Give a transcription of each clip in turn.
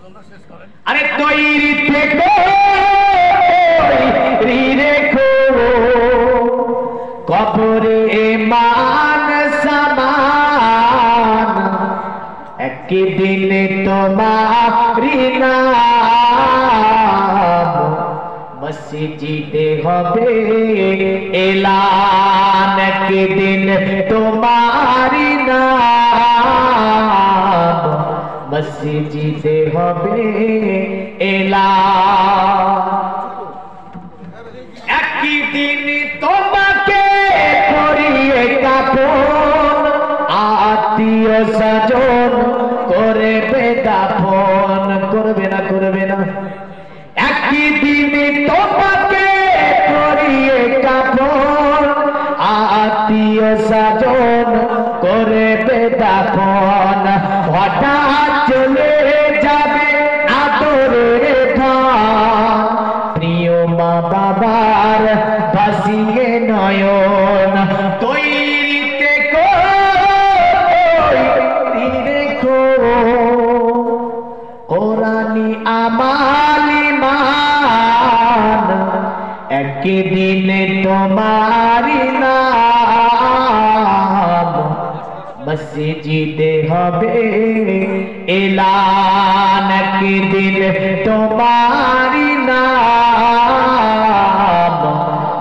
আরে তৈরি থেকে রেখো কবরে মান সামান একদিন তোমারি নাম মসজিদে হবে এলান একদিন তোমারি নাম মসজিদে হবে এলান একদিন তোমাকে করিয়ে কাফন আত্মীয় স্বজন করবে দাফন করবে না একদিন তোমাকে করিয়ে কাফন আত্মীয় স্বজন করবে দাফন হঠাৎ চলে যাবে আদরে ধন প্রিয় মা বাবার ভাসিয়ে নয়ন তৈরিতে রেখো কোরআনি আমালি মান একদিন তোমারি নাম মসজিদে হবে এলান একদিন তোমারি নাম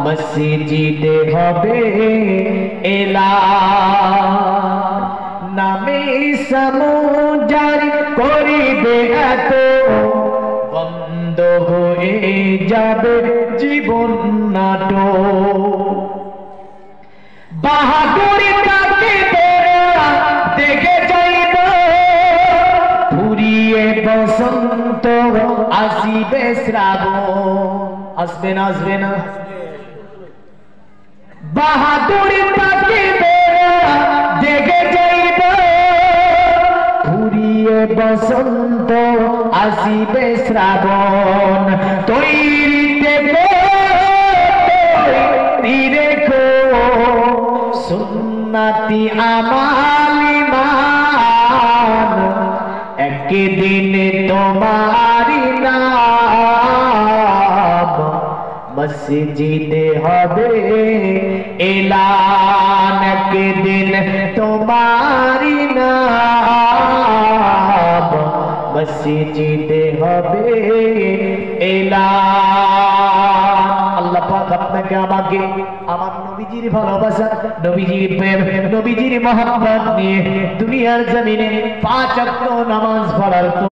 মসজিদে হবে এলান নামে সমুজারি করিবে এত বন্ধ হয়ে যাবে জীবন নাটক বাহাদুরি কাটিবে দেখে যাইব ফুরিয়ে বসন্ত আসিবে শ্রাবণ আসবে না বাহাদুরি কাটিবে দেখে যাইব ফুরিয়ে বসন্ত আসিবে শ্রাবণ তৈরিতে রেখো সুন্নতি আমালি মান একদিন তোমারি নাম মসজিদে হবে এলান একদিন তোমারি নাম মসজিদে হবে এলান আল্লাহ পাক আপনাকে আমাকে আমার নবীজির ভালোবাসা নবীজির প্রেম নবীজির মহব্বত নিয়ে দুনিয়ার জমিনে 5 ওয়াক্ত নামাজ পড়ার